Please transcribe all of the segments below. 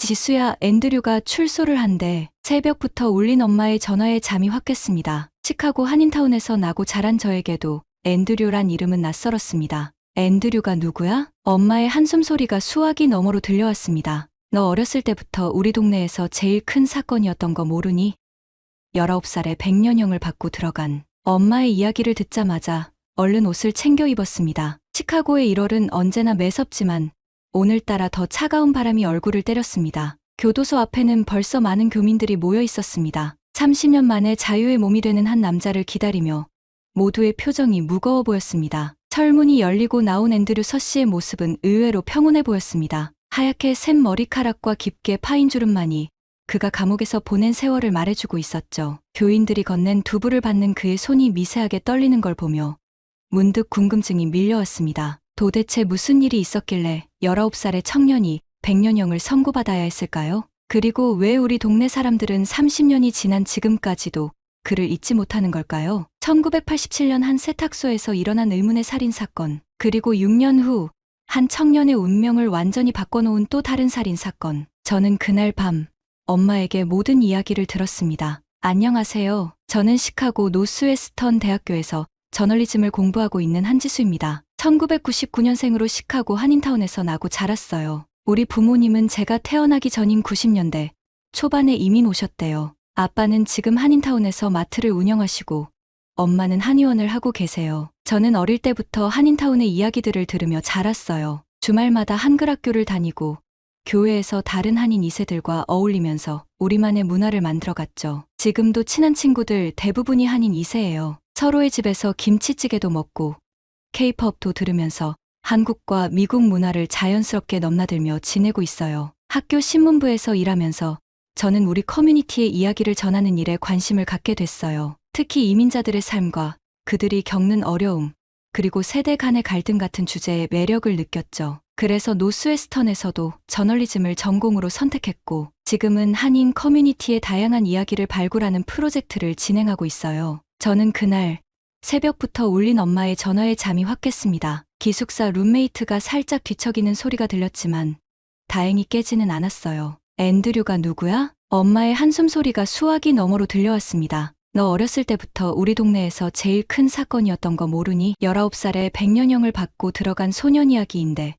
지수야, 앤드류가 출소를 한대. 새벽부터 울린 엄마의 전화에 잠이 확 깼습니다. 시카고 한인타운에서 나고 자란 저에게도 앤드류란 이름은 낯설었습니다. 앤드류가 누구야? 엄마의 한숨 소리가 수화기 너머로 들려왔습니다. 너 어렸을 때부터 우리 동네에서 제일 큰 사건이었던 거 모르니? 19살에 백년형을 받고 들어간. 엄마의 이야기를 듣자마자 얼른 옷을 챙겨 입었습니다. 시카고의 1월은 언제나 매섭지만 오늘따라 더 차가운 바람이 얼굴을 때렸습니다. 교도소 앞에는 벌써 많은 교민들이 모여 있었습니다. 30년 만에 자유의 몸이 되는 한 남자를 기다리며 모두의 표정이 무거워 보였습니다. 철문이 열리고 나온 앤드류 서 씨의 모습은 의외로 평온해 보였습니다. 하얗게 샌 머리카락과 깊게 파인 주름만이 그가 감옥에서 보낸 세월을 말해주고 있었죠. 교인들이 건넨 두부를 받는 그의 손이 미세하게 떨리는 걸 보며 문득 궁금증이 밀려왔습니다. 도대체 무슨 일이 있었길래 19살의 청년이 백년형을 선고받아야 했을까요? 그리고 왜 우리 동네 사람들은 30년이 지난 지금까지도 그를 잊지 못하는 걸까요? 1987년 한 세탁소에서 일어난 의문의 살인사건, 그리고 6년 후 한 청년의 운명을 완전히 바꿔놓은 또 다른 살인사건. 저는 그날 밤 엄마에게 모든 이야기를 들었습니다. 안녕하세요. 저는 시카고 노스웨스턴 대학교에서 저널리즘을 공부하고 있는 한지수입니다. 1999년생으로 시카고 한인타운에서 나고 자랐어요. 우리 부모님은 제가 태어나기 전인 90년대 초반에 이민 오셨대요. 아빠는 지금 한인타운에서 마트를 운영하시고 엄마는 한의원을 하고 계세요. 저는 어릴 때부터 한인타운의 이야기들을 들으며 자랐어요. 주말마다 한글 학교를 다니고 교회에서 다른 한인 2세들과 어울리면서 우리만의 문화를 만들어갔죠. 지금도 친한 친구들 대부분이 한인 2세예요. 서로의 집에서 김치찌개도 먹고 K-팝도 들으면서 한국과 미국 문화를 자연스럽게 넘나들며 지내고 있어요. 학교 신문부에서 일하면서 저는 우리 커뮤니티의 이야기를 전하는 일에 관심을 갖게 됐어요. 특히 이민자들의 삶과 그들이 겪는 어려움, 그리고 세대 간의 갈등 같은 주제에 매력을 느꼈죠. 그래서 노스웨스턴에서도 저널리즘을 전공으로 선택했고 지금은 한인 커뮤니티의 다양한 이야기를 발굴하는 프로젝트를 진행하고 있어요. 저는 그날 새벽부터 울린 엄마의 전화에 잠이 확 깼습니다. 기숙사 룸메이트가 살짝 뒤척이는 소리가 들렸지만 다행히 깨지는 않았어요. 앤드류가 누구야? 엄마의 한숨 소리가 수화기 너머로 들려왔습니다. 너 어렸을 때부터 우리 동네에서 제일 큰 사건이었던 거 모르니? 19살에 백년형을 받고 들어간 소년 이야기인데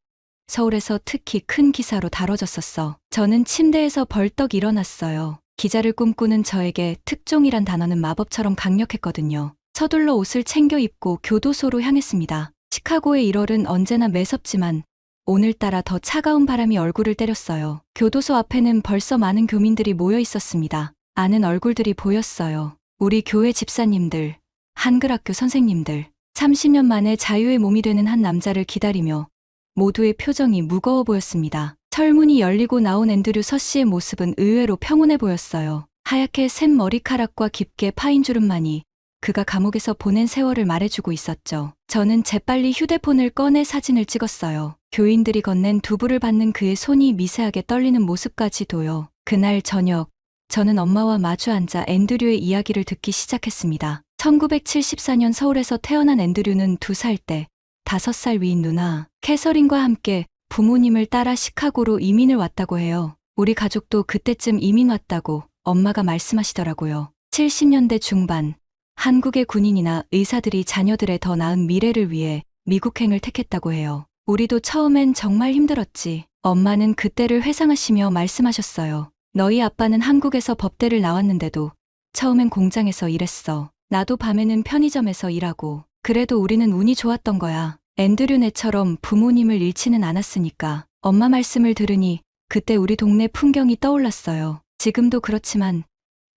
서울에서 특히 큰 기사로 다뤄졌었어. 저는 침대에서 벌떡 일어났어요. 기자를 꿈꾸는 저에게 특종이란 단어는 마법처럼 강력했거든요. 서둘러 옷을 챙겨 입고 교도소로 향했습니다. 시카고의 1월은 언제나 매섭지만 오늘따라 더 차가운 바람이 얼굴을 때렸어요. 교도소 앞에는 벌써 많은 교민들이 모여 있었습니다. 아는 얼굴들이 보였어요. 우리 교회 집사님들, 한글학교 선생님들, 30년 만에 자유의 몸이 되는 한 남자를 기다리며 모두의 표정이 무거워 보였습니다. 철문이 열리고 나온 앤드류 서 씨의 모습은 의외로 평온해 보였어요. 하얗게 샌 머리카락과 깊게 파인 주름만이 그가 감옥에서 보낸 세월을 말해주고 있었죠. 저는 재빨리 휴대폰을 꺼내 사진을 찍었어요. 교인들이 건넨 두부를 받는 그의 손이 미세하게 떨리는 모습까지도요. 그날 저녁, 저는 엄마와 마주 앉아 앤드류의 이야기를 듣기 시작했습니다. 1974년 서울에서 태어난 앤드류는 2살 때 5살 위인 누나 캐서린과 함께 부모님을 따라 시카고로 이민을 왔다고 해요. 우리 가족도 그때쯤 이민 왔다고 엄마가 말씀하시더라고요. 70년대 중반 한국의 군인이나 의사들이 자녀들의 더 나은 미래를 위해 미국행을 택했다고 해요. 우리도 처음엔 정말 힘들었지. 엄마는 그때를 회상하시며 말씀하셨어요. 너희 아빠는 한국에서 법대를 나왔는데도 처음엔 공장에서 일했어. 나도 밤에는 편의점에서 일하고. 그래도 우리는 운이 좋았던 거야. 앤드류네처럼 부모님을 잃지는 않았으니까. 엄마 말씀을 들으니 그때 우리 동네 풍경이 떠올랐어요. 지금도 그렇지만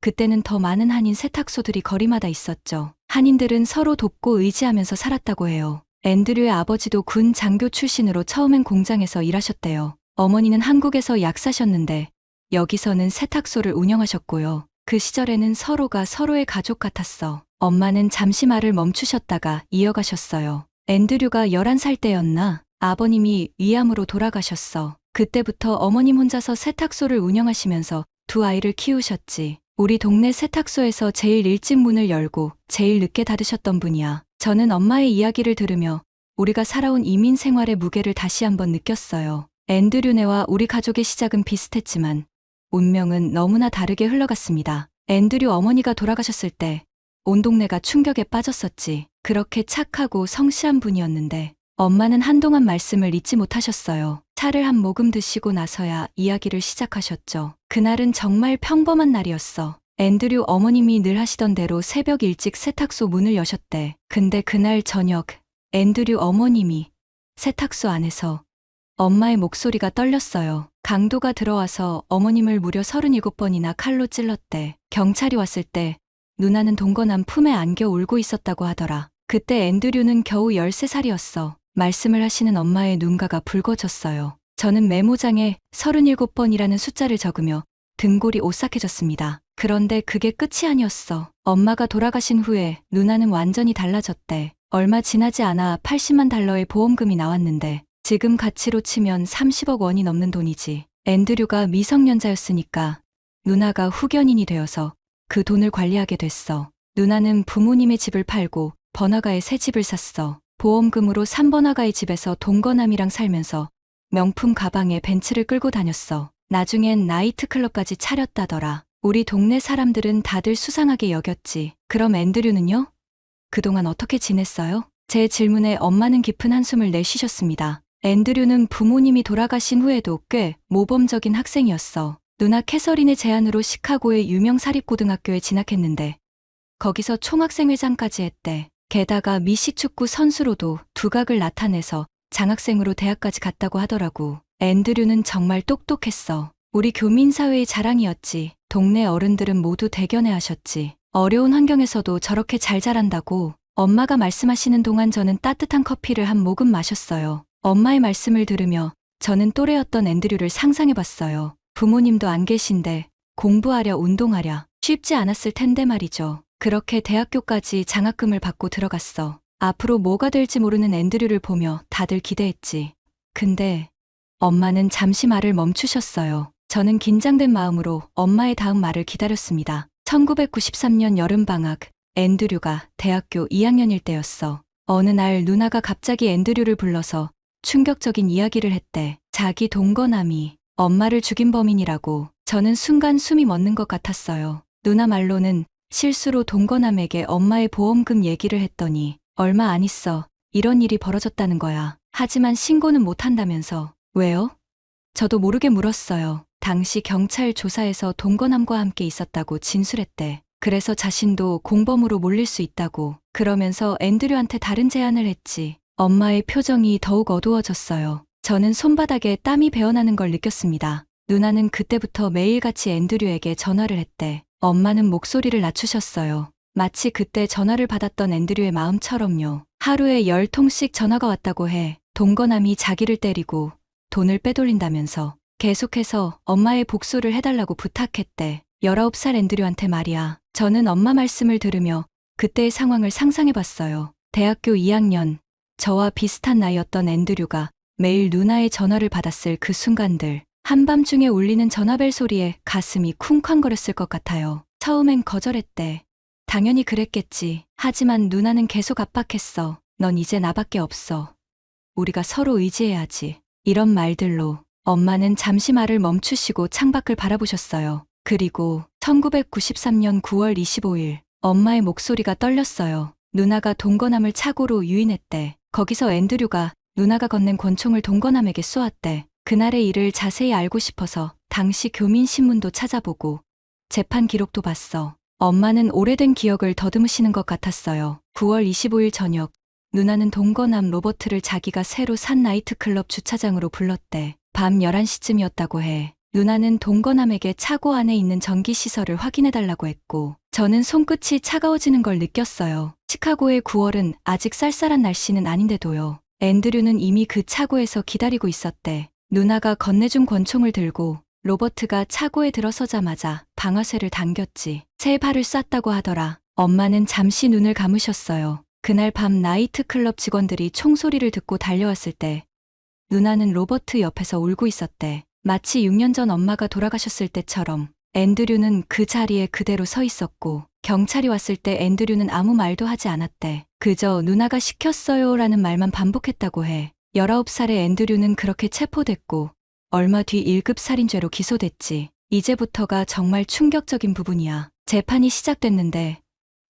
그때는 더 많은 한인 세탁소들이 거리마다 있었죠. 한인들은 서로 돕고 의지하면서 살았다고 해요. 앤드류의 아버지도 군 장교 출신으로 처음엔 공장에서 일하셨대요. 어머니는 한국에서 약사셨는데 여기서는 세탁소를 운영하셨고요. 그 시절에는 서로가 서로의 가족 같았어. 엄마는 잠시 말을 멈추셨다가 이어가셨어요. 앤드류가 11살 때였나? 아버님이 위암으로 돌아가셨어. 그때부터 어머님 혼자서 세탁소를 운영하시면서 2아이를 키우셨지. 우리 동네 세탁소에서 제일 일찍 문을 열고 제일 늦게 닫으셨던 분이야. 저는 엄마의 이야기를 들으며 우리가 살아온 이민 생활의 무게를 다시 한번 느꼈어요. 앤드류네와 우리 가족의 시작은 비슷했지만 운명은 너무나 다르게 흘러갔습니다. 앤드류 어머니가 돌아가셨을 때 온 동네가 충격에 빠졌었지. 그렇게 착하고 성실한 분이었는데 엄마는 한동안 말씀을 잊지 못하셨어요. 차를 한 모금 드시고 나서야 이야기를 시작하셨죠. 그날은 정말 평범한 날이었어. 앤드류 어머님이 늘 하시던 대로 새벽 일찍 세탁소 문을 여셨대. 근데 그날 저녁 앤드류 어머님이 세탁소 안에서 엄마의 목소리가 떨렸어요. 강도가 들어와서 어머님을 무려 37번이나 칼로 찔렀대. 경찰이 왔을 때 누나는 동거남 품에 안겨 울고 있었다고 하더라. 그때 앤드류는 겨우 13살이었어. 말씀을 하시는 엄마의 눈가가 붉어졌어요. 저는 메모장에 37번이라는 숫자를 적으며 등골이 오싹해졌습니다. 그런데 그게 끝이 아니었어. 엄마가 돌아가신 후에 누나는 완전히 달라졌대. 얼마 지나지 않아 80만 달러의 보험금이 나왔는데 지금 가치로 치면 30억 원이 넘는 돈이지. 앤드류가 미성년자였으니까 누나가 후견인이 되어서 그 돈을 관리하게 됐어. 누나는 부모님의 집을 팔고 번화가에 새 집을 샀어. 보험금으로 3번화가의 집에서 동거남이랑 살면서 명품 가방에 벤츠를 끌고 다녔어. 나중엔 나이트클럽까지 차렸다더라. 우리 동네 사람들은 다들 수상하게 여겼지. 그럼 앤드류는요? 그동안 어떻게 지냈어요? 제 질문에 엄마는 깊은 한숨을 내쉬셨습니다. 앤드류는 부모님이 돌아가신 후에도 꽤 모범적인 학생이었어. 누나 캐서린의 제안으로 시카고의 유명 사립고등학교에 진학했는데 거기서 총학생회장까지 했대. 게다가 미식축구 선수로도 두각을 나타내서 장학생으로 대학까지 갔다고 하더라고. 앤드류는 정말 똑똑했어. 우리 교민사회의 자랑이었지. 동네 어른들은 모두 대견해하셨지. 어려운 환경에서도 저렇게 잘 자란다고. 엄마가 말씀하시는 동안 저는 따뜻한 커피를 한 모금 마셨어요. 엄마의 말씀을 들으며 저는 또래였던 앤드류를 상상해봤어요. 부모님도 안 계신데 공부하랴 운동하랴 쉽지 않았을 텐데 말이죠. 그렇게 대학교까지 장학금을 받고 들어갔어. 앞으로 뭐가 될지 모르는 앤드류를 보며 다들 기대했지. 근데 엄마는 잠시 말을 멈추셨어요. 저는 긴장된 마음으로 엄마의 다음 말을 기다렸습니다. 1993년 여름방학, 앤드류가 대학교 2학년일 때였어. 어느 날 누나가 갑자기 앤드류를 불러서 충격적인 이야기를 했대. 자기 동거남이 엄마를 죽인 범인이라고. 저는 순간 숨이 멎는 것 같았어요. 누나 말로는 실수로 동거남에게 엄마의 보험금 얘기를 했더니 얼마 안 있어 이런 일이 벌어졌다는 거야. 하지만 신고는 못한다면서. 왜요? 저도 모르게 물었어요. 당시 경찰 조사에서 동거남과 함께 있었다고 진술했대. 그래서 자신도 공범으로 몰릴 수 있다고. 그러면서 앤드류한테 다른 제안을 했지. 엄마의 표정이 더욱 어두워졌어요. 저는 손바닥에 땀이 배어나는 걸 느꼈습니다. 누나는 그때부터 매일같이 앤드류에게 전화를 했대. 엄마는 목소리를 낮추셨어요. 마치 그때 전화를 받았던 앤드류의 마음처럼요. 하루에 10통씩 전화가 왔다고 해. 동거남이 자기를 때리고 돈을 빼돌린다면서. 계속해서 엄마의 복수를 해달라고 부탁했대. 19살 앤드류한테 말이야. 저는 엄마 말씀을 들으며 그때의 상황을 상상해봤어요. 대학교 2학년, 저와 비슷한 나이였던 앤드류가 매일 누나의 전화를 받았을 그 순간들. 한밤중에 울리는 전화벨 소리에 가슴이 쿵쾅거렸을 것 같아요. 처음엔 거절했대. 당연히 그랬겠지. 하지만 누나는 계속 압박했어. 넌 이제 나밖에 없어. 우리가 서로 의지해야지. 이런 말들로 엄마는 잠시 말을 멈추시고 창밖을 바라보셨어요. 그리고 1993년 9월 25일 엄마의 목소리가 떨렸어요. 누나가 동거남을 착오로 유인했대. 거기서 앤드류가 누나가 건넨 권총을 동거남에게 쏘았대. 그날의 일을 자세히 알고 싶어서 당시 교민신문도 찾아보고 재판 기록도 봤어. 엄마는 오래된 기억을 더듬으시는 것 같았어요. 9월 25일 저녁, 누나는 동거남 로버트를 자기가 새로 산 나이트클럽 주차장으로 불렀대. 밤 11시쯤이었다고 해. 누나는 동거남에게 차고 안에 있는 전기시설을 확인해달라고 했고, 저는 손끝이 차가워지는 걸 느꼈어요. 시카고의 9월은 아직 쌀쌀한 날씨는 아닌데도요. 앤드류는 이미 그 차고에서 기다리고 있었대. 누나가 건네준 권총을 들고 로버트가 차고에 들어서자마자 방아쇠를 당겼지. 세 발을 쐈다고 하더라. 엄마는 잠시 눈을 감으셨어요. 그날 밤 나이트클럽 직원들이 총소리를 듣고 달려왔을 때 누나는 로버트 옆에서 울고 있었대. 마치 6년 전 엄마가 돌아가셨을 때처럼. 앤드류는 그 자리에 그대로 서 있었고 경찰이 왔을 때 앤드류는 아무 말도 하지 않았대. 그저 누나가 시켰어요 라는 말만 반복했다고 해. 19살의 앤드류는 그렇게 체포됐고 얼마 뒤 1급 살인죄로 기소됐지. 이제부터가 정말 충격적인 부분이야. 재판이 시작됐는데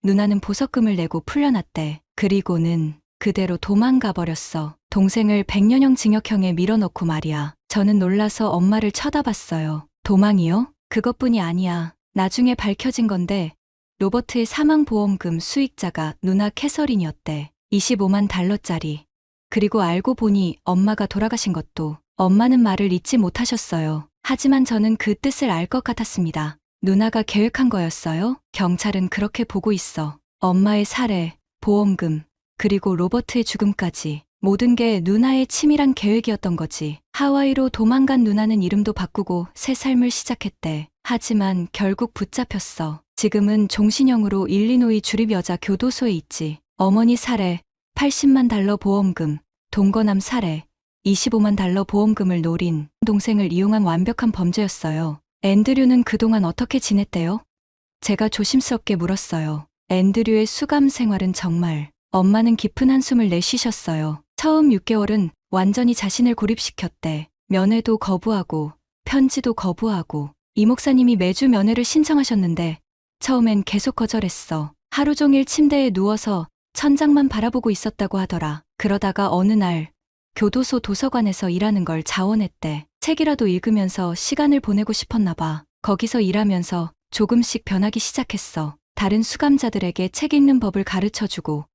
누나는 보석금을 내고 풀려났대. 그리고는 그대로 도망가 버렸어. 동생을 100년형 징역형에 밀어넣고 말이야. 저는 놀라서 엄마를 쳐다봤어요. 도망이요? 그것뿐이 아니야. 나중에 밝혀진 건데 로버트의 사망보험금 수익자가 누나 캐서린이었대. 25만 달러짜리. 그리고 알고 보니 엄마가 돌아가신 것도 엄마는 말을 잊지 못하셨어요. 하지만 저는 그 뜻을 알 것 같았습니다. 누나가 계획한 거였어요? 경찰은 그렇게 보고 있어. 엄마의 살해, 보험금, 그리고 로버트의 죽음까지 모든 게 누나의 치밀한 계획이었던 거지. 하와이로 도망간 누나는 이름도 바꾸고 새 삶을 시작했대. 하지만 결국 붙잡혔어. 지금은 종신형으로 일리노이 주립여자 교도소에 있지. 어머니 살해, 80만 달러 보험금, 동거남 살해, 25만 달러 보험금을 노린 동생을 이용한 완벽한 범죄였어요. 앤드류는 그동안 어떻게 지냈대요? 제가 조심스럽게 물었어요. 앤드류의 수감 생활은 정말. 엄마는 깊은 한숨을 내쉬셨어요. 처음 6개월은 완전히 자신을 고립시켰대. 면회도 거부하고 편지도 거부하고 이 목사님이 매주 면회를 신청하셨는데 처음엔 계속 거절했어. 하루 종일 침대에 누워서 천장만 바라보고 있었다고 하더라. 그러다가 어느 날 교도소 도서관에서 일하는 걸 자원했대. 책이라도 읽으면서 시간을 보내고 싶었나 봐. 거기서 일하면서 조금씩 변하기 시작했어. 다른 수감자들에게 책 읽는 법을 가르쳐주고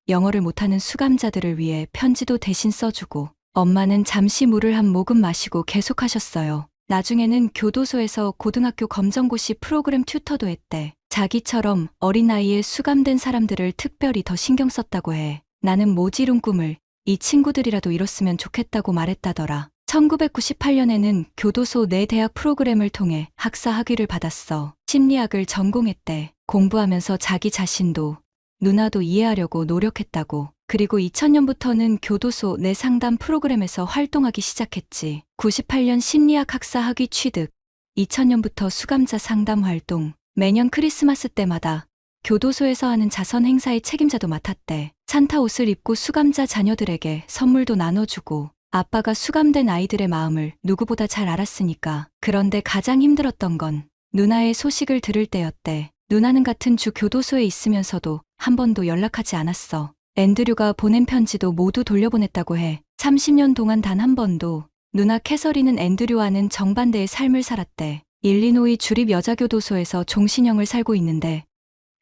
영어를 못하는 수감자들을 위해 편지도 대신 써주고 엄마는 잠시 물을 한 모금 마시고 계속하셨어요. 나중에는 교도소에서 고등학교 검정고시 프로그램 튜터도 했대. 자기처럼 어린 나이에 수감된 사람들을 특별히 더 신경 썼다고 해. 나는 모지룬 꿈을 이 친구들이라도 이뤘으면 좋겠다고 말했다더라. 1998년에는 교도소 내 대학 프로그램을 통해 학사 학위를 받았어. 심리학을 전공했대. 공부하면서 자기 자신도 누나도 이해하려고 노력했다고. 그리고 2000년부터는 교도소 내 상담 프로그램에서 활동하기 시작했지. 98년 심리학 학사 학위 취득, 2000년부터 수감자 상담 활동, 매년 크리스마스 때마다 교도소에서 하는 자선 행사의 책임자도 맡았대. 산타 옷을 입고 수감자 자녀들에게 선물도 나눠주고 아빠가 수감된 아이들의 마음을 누구보다 잘 알았으니까. 그런데 가장 힘들었던 건 누나의 소식을 들을 때였대. 누나는 같은 주 교도소에 있으면서도 한 번도 연락하지 않았어. 앤드류가 보낸 편지도 모두 돌려보냈다고 해. 30년 동안 단 한 번도. 누나 캐서린은 앤드류와는 정반대의 삶을 살았대. 일리노이 주립여자교도소에서 종신형을 살고 있는데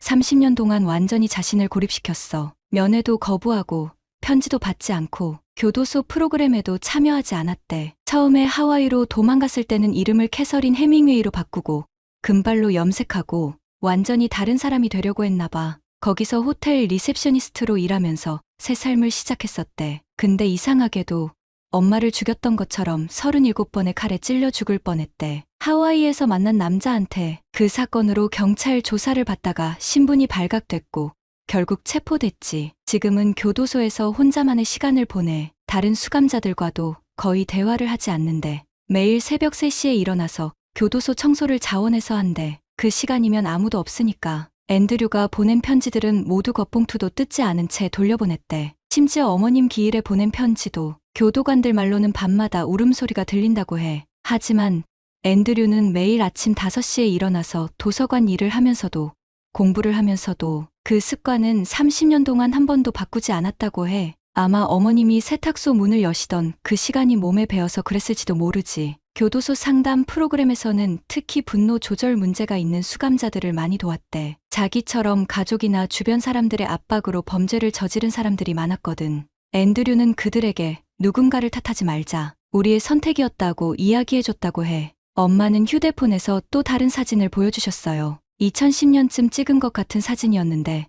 30년 동안 완전히 자신을 고립시켰어. 면회도 거부하고 편지도 받지 않고 교도소 프로그램에도 참여하지 않았대. 처음에 하와이로 도망갔을 때는 이름을 캐서린 해밍웨이로 바꾸고 금발로 염색하고 완전히 다른 사람이 되려고 했나 봐. 거기서 호텔 리셉셔니스트로 일하면서 새 삶을 시작했었대. 근데 이상하게도 엄마를 죽였던 것처럼 37번의 칼에 찔려 죽을 뻔했대. 하와이에서 만난 남자한테 그 사건으로 경찰 조사를 받다가 신분이 발각됐고 결국 체포됐지. 지금은 교도소에서 혼자만의 시간을 보내. 다른 수감자들과도 거의 대화를 하지 않는데 매일 새벽 3시에 일어나서 교도소 청소를 자원해서 한대. 그 시간이면 아무도 없으니까. 앤드류가 보낸 편지들은 모두 겉봉투도 뜯지 않은 채 돌려보냈대. 심지어 어머님 기일에 보낸 편지도 교도관들 말로는 밤마다 울음소리가 들린다고 해. 하지만 앤드류는 매일 아침 5시에 일어나서 도서관 일을 하면서도 공부를 하면서도 그 습관은 30년 동안 한 번도 바꾸지 않았다고 해. 아마 어머님이 세탁소 문을 여시던 그 시간이 몸에 배어서 그랬을지도 모르지. 교도소 상담 프로그램에서는 특히 분노 조절 문제가 있는 수감자들을 많이 도왔대. 자기처럼 가족이나 주변 사람들의 압박으로 범죄를 저지른 사람들이 많았거든. 앤드류는 그들에게 누군가를 탓하지 말자. 우리의 선택이었다고 이야기해줬다고 해. 엄마는 휴대폰에서 또 다른 사진을 보여주셨어요. 2010년쯤 찍은 것 같은 사진이었는데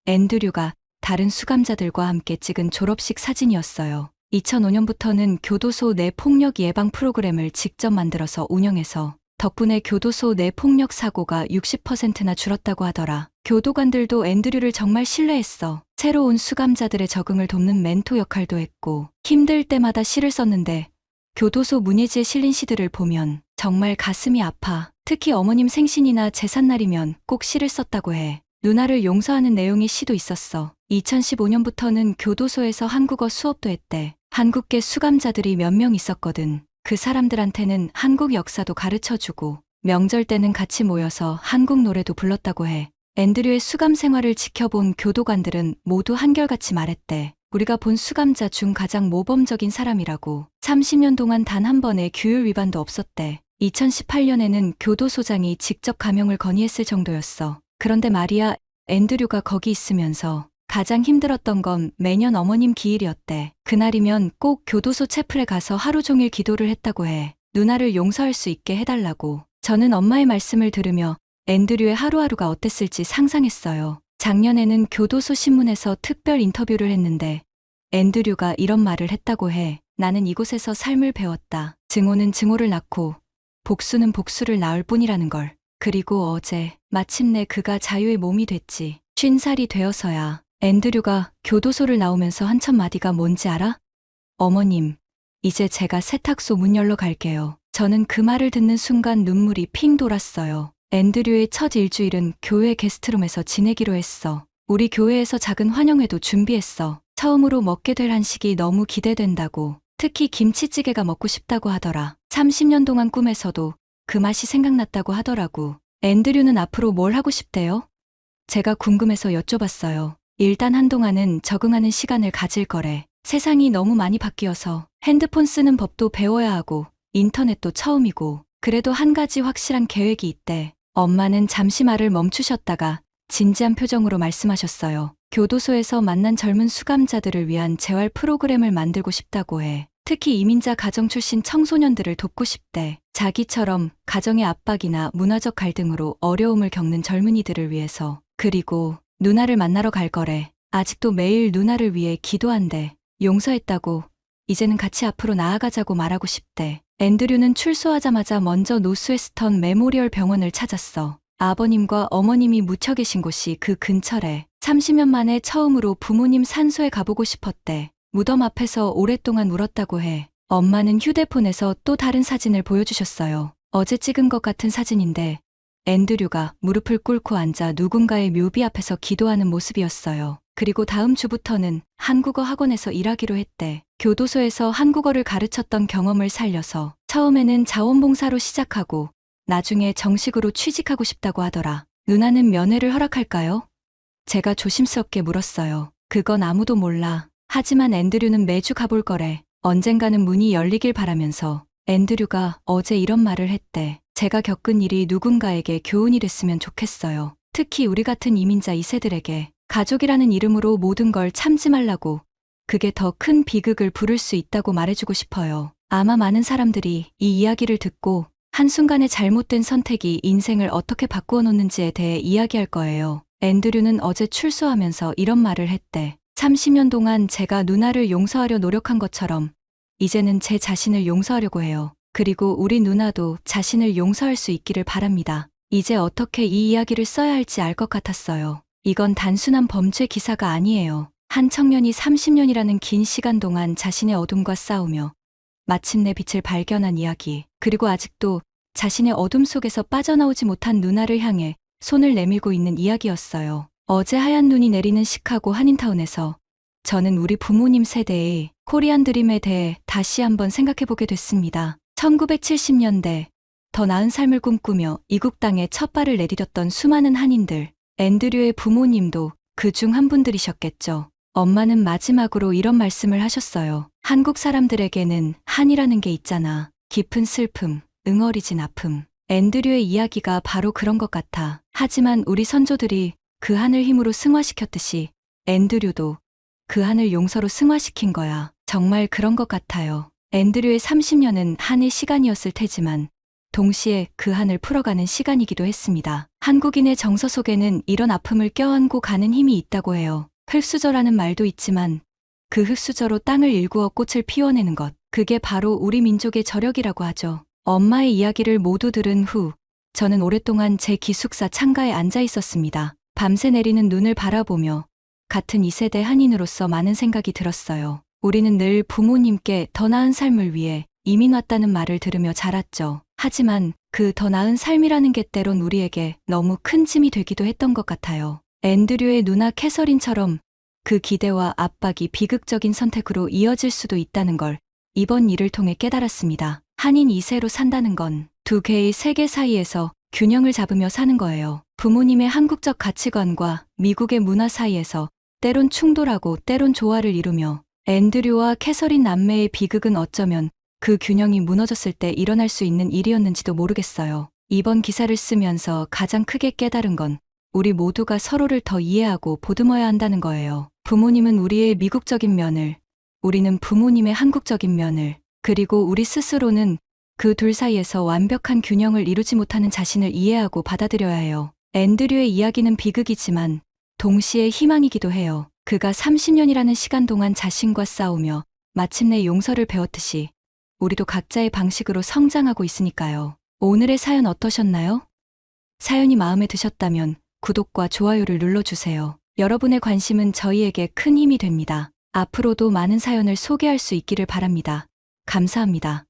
앤드류가 다른 수감자들과 함께 찍은 졸업식 사진이었어요. 2005년부터는 교도소 내 폭력 예방 프로그램을 직접 만들어서 운영해서 덕분에 교도소 내 폭력 사고가 60%나 줄었다고 하더라. 교도관들도 앤드류를 정말 신뢰했어. 새로운 수감자들의 적응을 돕는 멘토 역할도 했고 힘들 때마다 시를 썼는데 교도소 문예지에 실린 시들을 보면 정말 가슴이 아파. 특히 어머님 생신이나 제삿날이면 꼭 시를 썼다고 해. 누나를 용서하는 내용의 시도 있었어. 2015년부터는 교도소에서 한국어 수업도 했대. 한국계 수감자들이 몇 명 있었거든. 그 사람들한테는 한국 역사도 가르쳐주고 명절 때는 같이 모여서 한국 노래도 불렀다고 해. 앤드류의 수감 생활을 지켜본 교도관들은 모두 한결같이 말했대. 우리가 본 수감자 중 가장 모범적인 사람이라고. 30년 동안 단 한 번의 규율 위반도 없었대. 2018년에는 교도소장이 직접 감형을 건의했을 정도였어. 그런데 말이야, 앤드류가 거기 있으면서 가장 힘들었던 건 매년 어머님 기일이었대. 그날이면 꼭 교도소 채플에 가서 하루 종일 기도를 했다고 해. 누나를 용서할 수 있게 해달라고. 저는 엄마의 말씀을 들으며 앤드류의 하루하루가 어땠을지 상상했어요. 작년에는 교도소 신문에서 특별 인터뷰를 했는데 앤드류가 이런 말을 했다고 해. 나는 이곳에서 삶을 배웠다. 증오는 증오를 낳고 복수는 복수를 낳을 뿐이라는 걸. 그리고 어제 마침내 그가 자유의 몸이 됐지. 50살이 되어서야. 앤드류가 교도소를 나오면서 한 첫 마디가 뭔지 알아? 어머님, 이제 제가 세탁소 문 열러 갈게요. 저는 그 말을 듣는 순간 눈물이 핑 돌았어요. 앤드류의 첫 일주일은 교회 게스트룸에서 지내기로 했어. 우리 교회에서 작은 환영회도 준비했어. 처음으로 먹게 될 한식이 너무 기대된다고. 특히 김치찌개가 먹고 싶다고 하더라. 30년 동안 꿈에서도 그 맛이 생각났다고 하더라고. 앤드류는 앞으로 뭘 하고 싶대요? 제가 궁금해서 여쭤봤어요. 일단 한동안은 적응하는 시간을 가질 거래. 세상이 너무 많이 바뀌어서 핸드폰 쓰는 법도 배워야 하고 인터넷도 처음이고. 그래도 한 가지 확실한 계획이 있대. 엄마는 잠시 말을 멈추셨다가 진지한 표정으로 말씀하셨어요. 교도소에서 만난 젊은 수감자들을 위한 재활 프로그램을 만들고 싶다고 해. 특히 이민자 가정 출신 청소년들을 돕고 싶대. 자기처럼 가정의 압박이나 문화적 갈등으로 어려움을 겪는 젊은이들을 위해서. 그리고 누나를 만나러 갈 거래. 아직도 매일 누나를 위해 기도한대. 용서했다고. 이제는 같이 앞으로 나아가자고 말하고 싶대. 앤드류는 출소하자마자 먼저 노스웨스턴 메모리얼 병원을 찾았어. 아버님과 어머님이 묻혀 계신 곳이 그 근처래. 30년 만에 처음으로 부모님 산소에 가보고 싶었대. 무덤 앞에서 오랫동안 울었다고 해. 엄마는 휴대폰에서 또 다른 사진을 보여주셨어요. 어제 찍은 것 같은 사진인데 앤드류가 무릎을 꿇고 앉아 누군가의 묘비 앞에서 기도하는 모습이었어요. 그리고 다음 주부터는 한국어 학원에서 일하기로 했대. 교도소에서 한국어를 가르쳤던 경험을 살려서 처음에는 자원봉사로 시작하고 나중에 정식으로 취직하고 싶다고 하더라. 누나는 면회를 허락할까요? 제가 조심스럽게 물었어요. 그건 아무도 몰라. 하지만 앤드류는 매주 가볼 거래. 언젠가는 문이 열리길 바라면서. 앤드류가 어제 이런 말을 했대. 제가 겪은 일이 누군가에게 교훈이 됐으면 좋겠어요. 특히 우리 같은 이민자 2세들에게. 가족이라는 이름으로 모든 걸 참지 말라고. 그게 더 큰 비극을 부를 수 있다고 말해주고 싶어요. 아마 많은 사람들이 이 이야기를 듣고 한순간의 잘못된 선택이 인생을 어떻게 바꾸어 놓는지에 대해 이야기할 거예요. 앤드류는 어제 출소하면서 이런 말을 했대. 30년 동안 제가 누나를 용서하려 노력한 것처럼 이제는 제 자신을 용서하려고 해요. 그리고 우리 누나도 자신을 용서할 수 있기를 바랍니다. 이제 어떻게 이 이야기를 써야 할지 알 것 같았어요. 이건 단순한 범죄 기사가 아니에요. 한 청년이 30년이라는 긴 시간 동안 자신의 어둠과 싸우며 마침내 빛을 발견한 이야기. 그리고 아직도 자신의 어둠 속에서 빠져나오지 못한 누나를 향해 손을 내밀고 있는 이야기였어요. 어제 하얀 눈이 내리는 시카고 한인타운에서 저는 우리 부모님 세대의 코리안 드림에 대해 다시 한번 생각해보게 됐습니다. 1970년대 더 나은 삶을 꿈꾸며 이국 땅에 첫 발을 내디뎠던 수많은 한인들. 앤드류의 부모님도 그 중 한 분들이셨겠죠. 엄마는 마지막으로 이런 말씀을 하셨어요. 한국 사람들에게는 한이라는 게 있잖아. 깊은 슬픔, 응어리진 아픔. 앤드류의 이야기가 바로 그런 것 같아. 하지만 우리 선조들이 그 한을 힘으로 승화시켰듯이 앤드류도 그 한을 용서로 승화시킨 거야. 정말 그런 것 같아요. 앤드류의 30년은 한의 시간이었을 테지만 동시에 그 한을 풀어가는 시간이기도 했습니다. 한국인의 정서 속에는 이런 아픔을 껴안고 가는 힘이 있다고 해요. 흙수저라는 말도 있지만 그 흙수저로 땅을 일구어 꽃을 피워내는 것. 그게 바로 우리 민족의 저력이라고 하죠. 엄마의 이야기를 모두 들은 후 저는 오랫동안 제 기숙사 창가에 앉아 있었습니다. 밤새 내리는 눈을 바라보며 같은 2세대 한인으로서 많은 생각이 들었어요. 우리는 늘 부모님께 더 나은 삶을 위해 이민 왔다는 말을 들으며 자랐죠. 하지만 그 더 나은 삶이라는 게 때론 우리에게 너무 큰 짐이 되기도 했던 것 같아요. 앤드류의 누나 캐서린처럼 그 기대와 압박이 비극적인 선택으로 이어질 수도 있다는 걸 이번 일을 통해 깨달았습니다. 한인 2세로 산다는 건 두 개의 세계 사이에서 균형을 잡으며 사는 거예요. 부모님의 한국적 가치관과 미국의 문화 사이에서 때론 충돌하고 때론 조화를 이루며 앤드류와 캐서린 남매의 비극은 어쩌면 그 균형이 무너졌을 때 일어날 수 있는 일이었는지도 모르겠어요. 이번 기사를 쓰면서 가장 크게 깨달은 건 우리 모두가 서로를 더 이해하고 보듬어야 한다는 거예요. 부모님은 우리의 미국적인 면을, 우리는 부모님의 한국적인 면을, 그리고 우리 스스로는 그 둘 사이에서 완벽한 균형을 이루지 못하는 자신을 이해하고 받아들여야 해요. 앤드류의 이야기는 비극이지만 동시에 희망이기도 해요. 그가 30년이라는 시간 동안 자신과 싸우며 마침내 용서를 배웠듯이 우리도 각자의 방식으로 성장하고 있으니까요. 오늘의 사연 어떠셨나요? 사연이 마음에 드셨다면 구독과 좋아요를 눌러주세요. 여러분의 관심은 저희에게 큰 힘이 됩니다. 앞으로도 많은 사연을 소개할 수 있기를 바랍니다. 감사합니다.